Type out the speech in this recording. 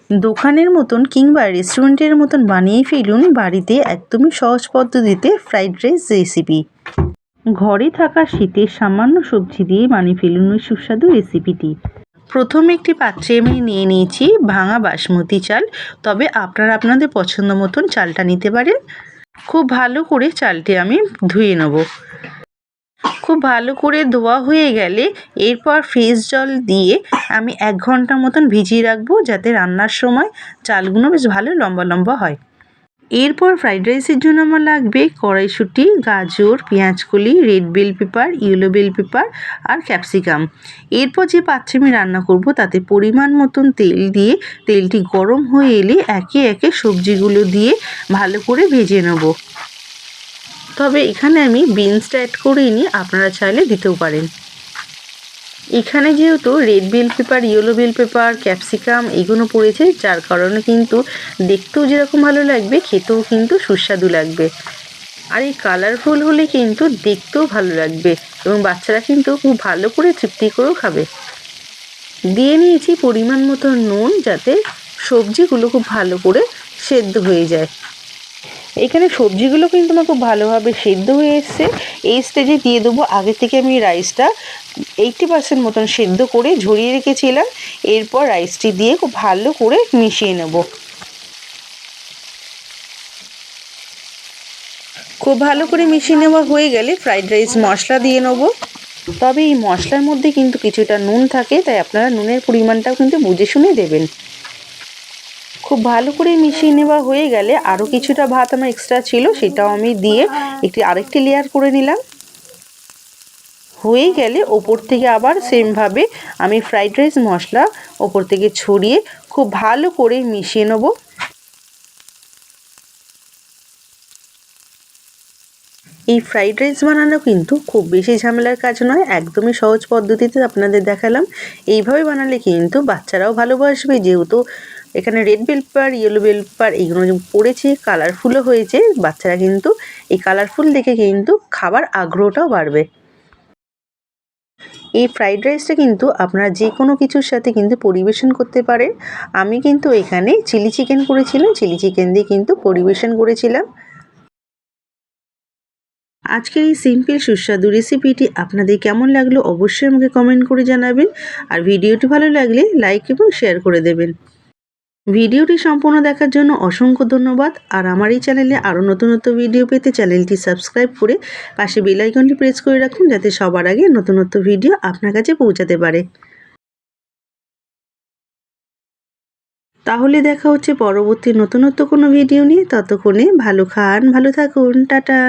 দোকানের মতন কিংবা রেস্টুরেন্টের মতন বানিয়ে ফেলুন বাড়িতে একদমই সহজ পদ্ধতিতে ফ্রাইড রাইস রেসিপি। ঘরে থাকা শীতের সামান্য সবজি দিয়ে বানিয়ে ফেলুন ওই সুস্বাদু রেসিপিটি। প্রথমে একটি পাত্রে আমি নিয়ে নিয়েছি ভাঙা বাসমতি চাল, তবে আপনারা আপনাদের পছন্দ মতন চালটা নিতে পারেন। খুব ভালো করে চালটি আমি ধুয়ে নেব। খুব ভালো করে ধোয়া হয়ে গেলে এরপর ফ্রেশ জল দিয়ে আমি 1 ঘন্টা মতন ভিজিয়ে রাখবো, যাতে রান্নার সময় চালগুলো বেশ ভালো লম্বা লম্বা হয়। এরপর ফ্রাইড রাইসের জন্য আমার লাগবে কড়াইশুঁটি, গাজর, পেঁয়াজকলি, red bell pepper, yellow bell pepper আর ক্যাপসিকাম। এরপর যে পাত্রে আমি রান্না করব তাতে পরিমাণ মতন তেল দিয়ে তেলটি গরম হয়ে এলে একে একে সবজিগুলো দিয়ে ভালো করে ভেজে নেব। তবে এখানে আমি বিনসটা অ্যাড করিনি, আপনারা চাইলে দিতেও পারেন। এখানে যেহেতু red bell pepper, yellow bell pepper, capsicum এগুলো পড়েছে, যার কারণে কিন্তু দেখতেও যেরকম ভালো লাগবে খেতেও কিন্তু সুস্বাদু লাগবে। আর এই কালারফুল হলে কিন্তু দেখতেও ভালো লাগবে এবং বাচ্চারা কিন্তু খুব ভালো করে তৃপ্তি করেও খাবে। দিয়ে নিয়েছি পরিমাণ মতো নুন, যাতে সবজিগুলো খুব ভালো করে সেদ্ধ হয়ে যায়। এখানে সবজিগুলো কিন্তু আমার খুব ভালোভাবে সেদ্ধ হয়ে এসছে। এই স্টেজে দিয়ে দেবো আগে থেকে আমি রাইসটা 80% মতন সেদ্ধ করে ঝরিয়ে রেখেছিলাম। এরপর রাইসটি দিয়ে খুব ভালো করে মিশিয়ে নেব। খুব ভালো করে মিশিয়ে নেওয়া হয়ে গেলে ফ্রাইড রাইস মশলা দিয়ে নেব। তবে এই মশলার মধ্যে কিন্তু কিছুটা নুন থাকে, তাই আপনারা নুনের পরিমাণটাও কিন্তু বুঝে শুনে দেবেন। খুব ভালো করে মিশিয়ে নেওয়া হয়ে গেলে আরও কিছুটা ভাত আমার এক্সট্রা ছিল, সেটাও আমি দিয়ে আরেকটি লেয়ার করে নিলাম। হয়ে গেলে ওপর থেকে আবার সেমভাবে আমি ফ্রাইড রাইস মশলা ওপর থেকে ছড়িয়ে খুব ভালো করে মিশিয়ে নেব। এই ফ্রাইড রাইস বানানো কিন্তু খুব বেশি ঝামেলার কাজ নয়, একদমই সহজ পদ্ধতিতে আপনাদের দেখালাম। এইভাবে বানালে কিন্তু বাচ্চারাও ভালোবাসবে, যেহেতু এখানে red bell pepper, yellow bell pepper এইগুলো পড়েছে, কালারফুলও হয়েছে। বাচ্চারা কিন্তু এই কালারফুল দেখে কিন্তু খাবার আগ্রহটাও বাড়বে। এই ফ্রাইড রাইসটা কিন্তু আপনারা যে কোনো কিছুর সাথে কিন্তু পরিবেশন করতে পারেন। আমি কিন্তু এখানে চিলি চিকেন করেছিলাম, চিলি চিকেন দিয়ে কিন্তু পরিবেশন করেছিলাম। আজকের এই সিম্পল সুস্বাদু রেসিপিটি আপনাদের কেমন লাগলো অবশ্যই আমাকে কমেন্ট করে জানাবেন। আর ভিডিওটি ভালো লাগলে লাইক এবং শেয়ার করে দেবেন। ভিডিওটি সম্পূর্ণ দেখার জন্য অসংখ্য ধন্যবাদ। আর আমার এই চ্যানেলে আরও নতুন নতুন ভিডিও পেতে চ্যানেলটি সাবস্ক্রাইব করে পাশে বেল আইকনটি প্রেস করে রাখুন, যাতে সবার আগে নতুন নতুন ভিডিও আপনার কাছে পৌঁছাতে পারে। তাহলে দেখা হচ্ছে পরবর্তী নতুনত্ব কোনো ভিডিও নিয়ে। ততক্ষণে ভালো খান, ভালো থাকুন, টাটা।